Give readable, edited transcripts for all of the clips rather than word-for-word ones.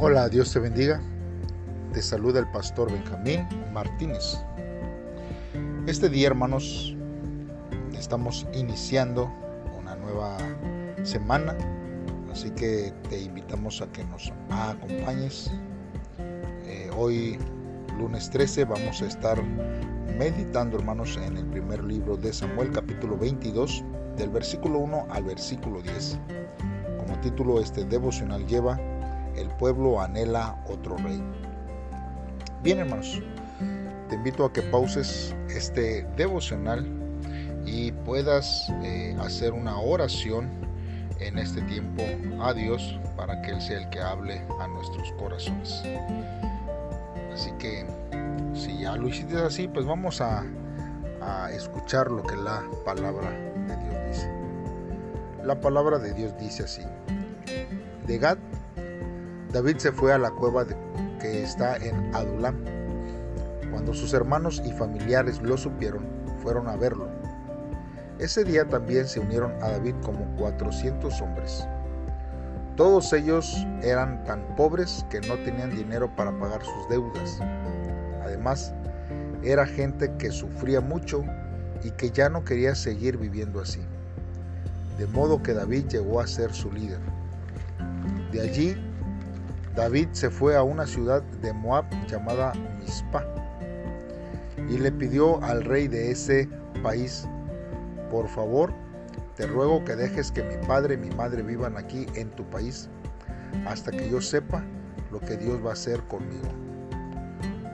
Hola, Dios te bendiga. Te saluda el pastor Benjamín Martínez. Este día, hermanos, estamos iniciando una nueva semana, así que te invitamos a que nos acompañes. Hoy, lunes 13, vamos a estar meditando, hermanos, en el primer libro de Samuel, capítulo 22, del versículo 1 al versículo 10. Como título, este devocional lleva: El pueblo anhela otro rey. Bien, hermanos, te invito a que pauses este devocional y puedas hacer una oración en este tiempo a Dios para que Él sea el que hable a nuestros corazones. Así que si ya lo hiciste así, pues vamos a escuchar lo que la palabra de Dios dice. La palabra de Dios dice así: de Gad, David se fue a la cueva que está en Adulam. Cuando sus hermanos y familiares lo supieron, fueron a verlo. Ese día también se unieron a David como 400 hombres. Todos ellos eran tan pobres que no tenían dinero para pagar sus deudas. Además, era gente que sufría mucho y que ya no quería seguir viviendo así. De modo que David llegó a ser su líder. De allí, David se fue a una ciudad de Moab llamada Mizpa y le pidió al rey de ese país: por favor, te ruego que dejes que mi padre y mi madre vivan aquí en tu país hasta que yo sepa lo que Dios va a hacer conmigo.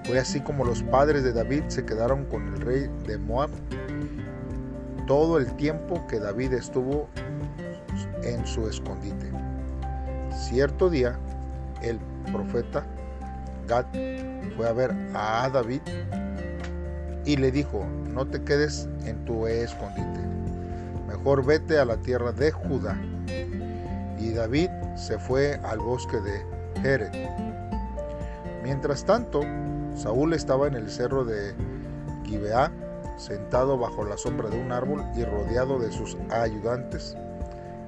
Fue así como los padres de David se quedaron con el rey de Moab todo el tiempo que David estuvo en su escondite. Cierto día, el profeta Gad fue a ver a David y le dijo: no te quedes en tu escondite, mejor vete a la tierra de Judá. Y David se fue al bosque de Jered. Mientras tanto, Saúl estaba en el cerro de Gibeá, sentado bajo la sombra de un árbol y rodeado de sus ayudantes.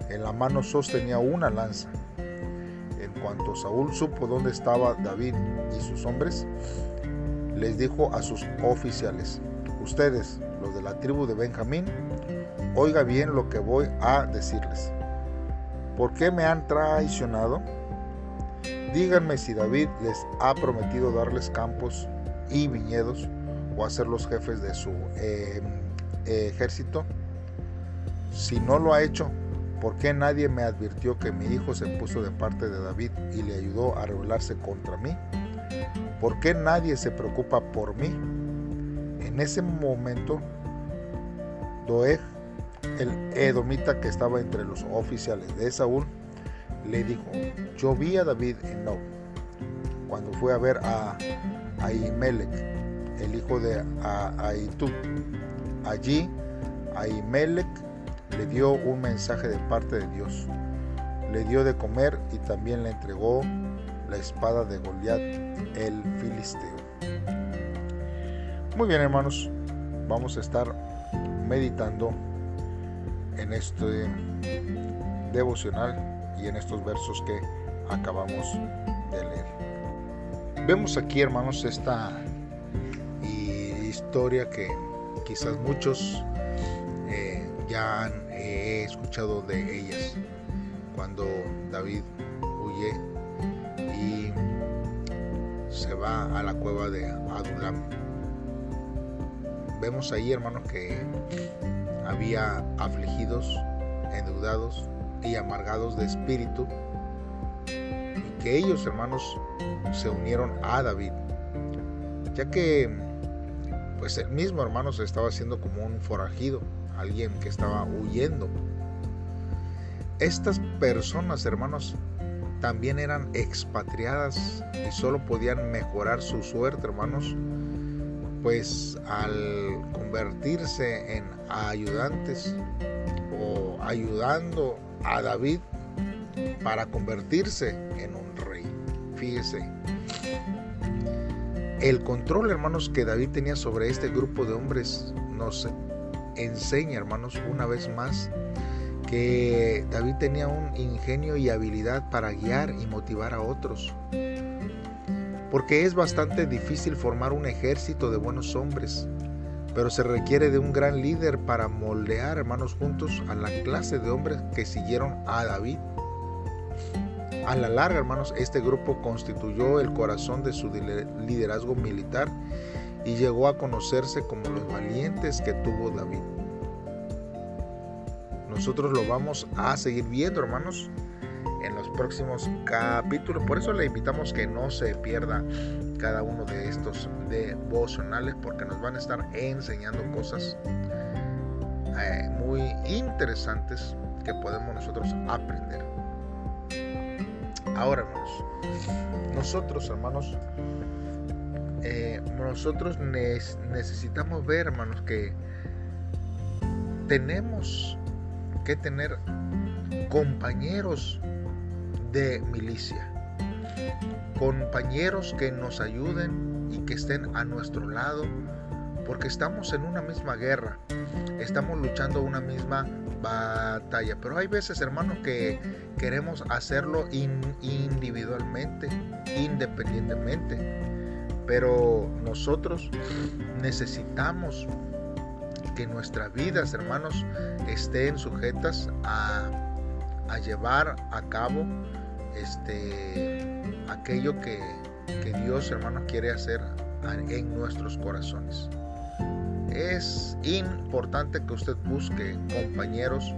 En la mano sostenía una lanza. En cuanto Saúl supo dónde estaba David y sus hombres, les dijo a sus oficiales: ustedes, los de la tribu de Benjamín, oiga bien lo que voy a decirles. ¿Por qué me han traicionado? Díganme si David les ha prometido darles campos y viñedos o hacerlos jefes de su ejército. Si no lo ha hecho, ¿por qué nadie me advirtió que mi hijo se puso de parte de David y le ayudó a rebelarse contra mí? ¿Por qué nadie se preocupa por mí? En ese momento, Doeg, el edomita que estaba entre los oficiales de Saúl, le dijo: yo vi a David en Nob, cuando fue a ver a Ahimelech, el hijo de Ahitub. Allí, Ahimelech le dio un mensaje de parte de Dios. Le dio de comer y también le entregó la espada de Goliat, el filisteo. Muy bien, hermanos, vamos a estar meditando en este devocional y en estos versos que acabamos de leer. Vemos aquí, hermanos, esta historia que quizás muchos ya han escuchado de ellas. Cuando David huye y se va a la cueva de Adulam, vemos ahí, hermanos, que había afligidos, endeudados y amargados de espíritu, y que ellos, hermanos, se unieron a David, ya que pues él mismo, hermanos, estaba haciendo como un forajido, alguien que estaba huyendo. Estas personas, hermanos, también eran expatriadas y solo podían mejorar su suerte, hermanos, pues al convertirse en ayudantes o ayudando a David para convertirse en un rey. Fíjese el control, hermanos, que David tenía sobre este grupo de hombres. Nos enseña, hermanos, una vez más que David tenía un ingenio y habilidad para guiar y motivar a otros. porque es bastante difícil formar un ejército de buenos hombres, pero se requiere de un gran líder para moldear, hermanos, juntos a la clase de hombres que siguieron a David. A la larga, hermanos, este grupo constituyó el corazón de su liderazgo militar y llegó a conocerse como los valientes que tuvo David. Nosotros lo vamos a seguir viendo, hermanos, en los próximos capítulos. Por eso le invitamos que no se pierda cada uno de estos devocionales, porque nos van a estar enseñando cosas muy interesantes que podemos nosotros aprender. Ahora, hermanos, nosotros necesitamos ver, hermanos, que tenemos que tener compañeros de milicia, compañeros que nos ayuden y que estén a nuestro lado, porque estamos en una misma guerra, estamos luchando una misma batalla. Pero hay veces, hermanos, que queremos hacerlo individualmente, independientemente, pero nosotros necesitamos que nuestras vidas, hermanos, estén sujetas a llevar a cabo aquello que Dios, hermanos, quiere hacer en nuestros corazones. Es importante que usted busque compañeros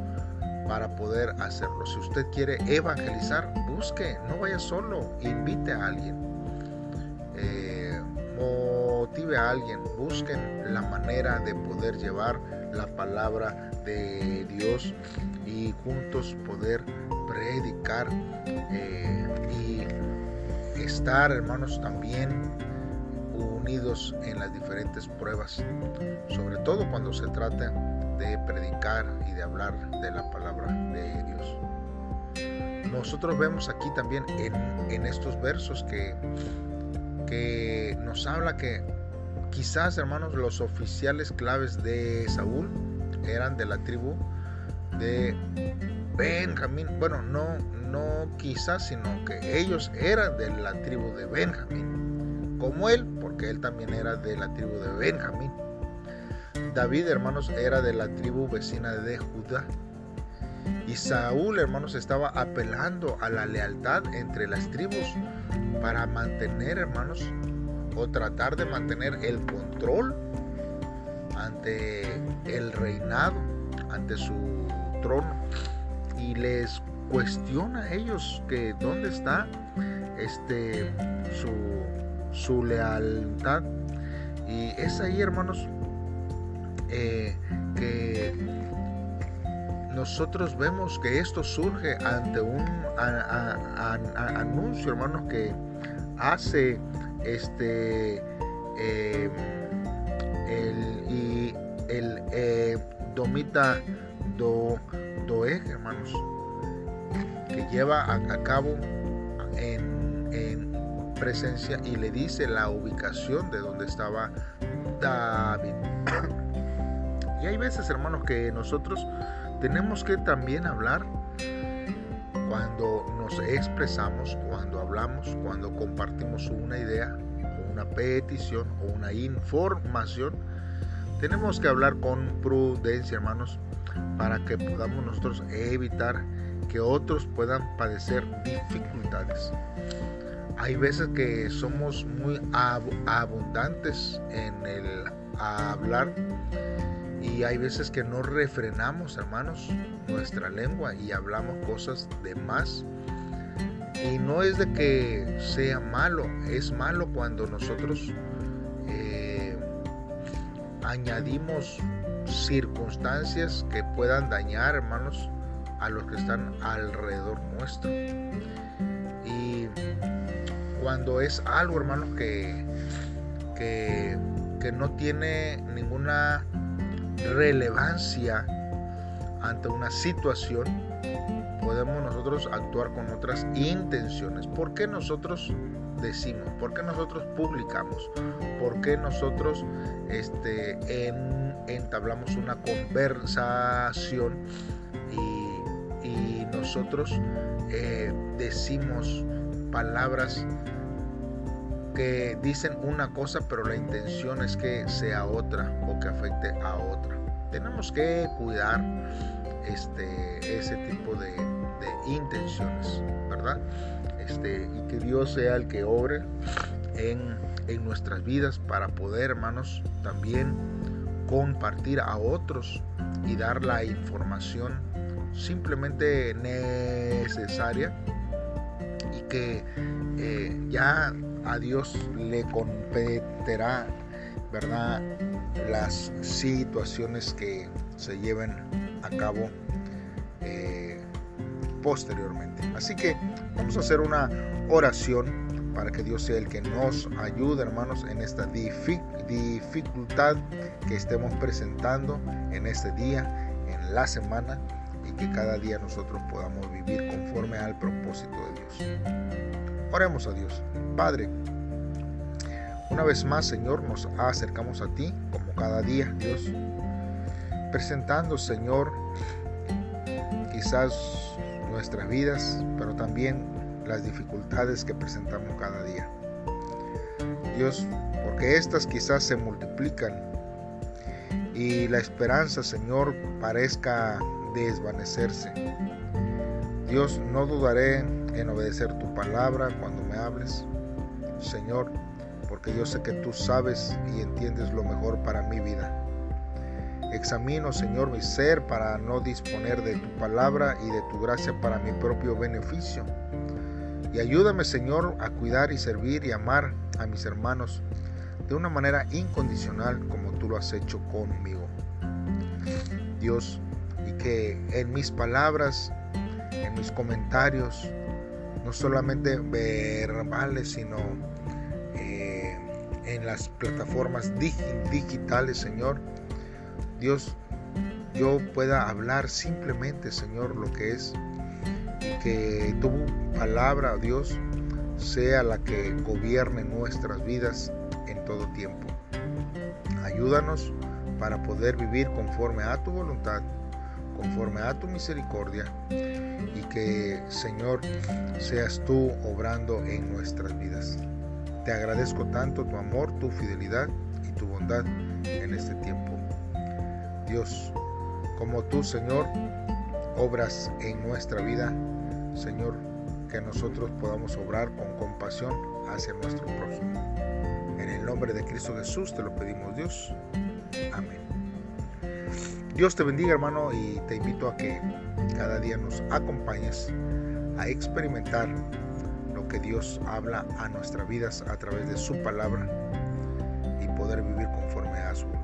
para poder hacerlo. Si usted quiere evangelizar, busque, no vaya solo, invite a alguien, motive a alguien, busquen la manera de poder llevar la palabra de Dios y juntos poder predicar y estar, hermanos, también unidos en las diferentes pruebas, sobre todo cuando se trata de predicar y de hablar de la palabra de Dios. Nosotros vemos aquí también en estos versos que nos habla que quizás, hermanos, los oficiales claves de Saúl eran de la tribu de Benjamín. Bueno, no quizás, sino que ellos eran de la tribu de Benjamín, como él, porque él también era de la tribu de Benjamín. David, hermanos, era de la tribu vecina de Judá. Y Saúl, hermanos, estaba apelando a la lealtad entre las tribus para mantener, hermanos, o tratar de mantener el control ante el reinado, ante su trono. Y les cuestiona a ellos que dónde está su lealtad. Y es ahí, hermanos, que nosotros vemos que esto surge ante un anuncio, hermanos, que hace el Domita Doeg, hermanos, que lleva a cabo en presencia y le dice la ubicación de donde estaba David. Y hay veces, hermanos, que nosotros tenemos que también hablar cuando nos expresamos, cuando hablamos, cuando compartimos una idea, o una petición, o una información. Tenemos que hablar con prudencia, hermanos, para que podamos nosotros evitar que otros puedan padecer dificultades. Hay veces que somos muy abundantes en el hablar, y hay veces que no refrenamos, hermanos, nuestra lengua y hablamos cosas de más. Y no es de que sea malo, es malo cuando nosotros añadimos circunstancias que puedan dañar, hermanos, a los que están alrededor nuestro. Y cuando es algo, hermanos, que no tiene ninguna relevancia ante una situación, podemos nosotros actuar con otras intenciones. ¿Por qué nosotros decimos? ¿Por qué nosotros publicamos? ¿Por qué nosotros entablamos una conversación y nosotros decimos palabras que dicen una cosa, pero la intención es que sea otra o que afecte a otra. Tenemos que cuidar ese tipo de intenciones, ¿verdad? Y que Dios sea el que obre en nuestras vidas para poder, hermanos, también compartir a otros y dar la información simplemente necesaria, y que ya a Dios le competirá, ¿verdad?, las situaciones que se lleven a cabo posteriormente. Así que vamos a hacer una oración para que Dios sea el que nos ayude, hermanos, en esta dificultad que estemos presentando en este día, en la semana, y que cada día nosotros podamos vivir conforme al propósito de Dios. Oremos a Dios. Padre, una vez más, Señor, nos acercamos a ti como cada día, Dios, presentando, Señor, quizás nuestras vidas, pero también las dificultades que presentamos cada día. Dios, porque estas quizás se multiplican y la esperanza, Señor, parezca desvanecerse. Dios, no dudaré en obedecer tu palabra cuando me hables, Señor, porque yo sé que tú sabes y entiendes lo mejor para mi vida. Examino, Señor, mi ser para no disponer de tu palabra y de tu gracia para mi propio beneficio. Y ayúdame, Señor, a cuidar y servir y amar a mis hermanos de una manera incondicional como tú lo has hecho conmigo. Dios, y que en mis palabras, en mis comentarios, no solamente verbales, sino en las plataformas digitales, Señor, Dios, yo pueda hablar simplemente, Señor, lo que es, y que tu palabra, Dios, sea la que gobierne nuestras vidas en todo tiempo. Ayúdanos para poder vivir conforme a tu voluntad, conforme a tu misericordia, y que, Señor, seas tú obrando en nuestras vidas. Te agradezco tanto tu amor, tu fidelidad y tu bondad en este tiempo. Dios, como tú, Señor, obras en nuestra vida, Señor, que nosotros podamos obrar con compasión hacia nuestro prójimo. En el nombre de Cristo Jesús te lo pedimos, Dios. Amén. Dios te bendiga, hermano, y te invito a que cada día nos acompañes a experimentar lo que Dios habla a nuestras vidas a través de su palabra y poder vivir conforme a su voluntad.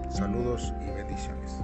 Saludos y bendiciones.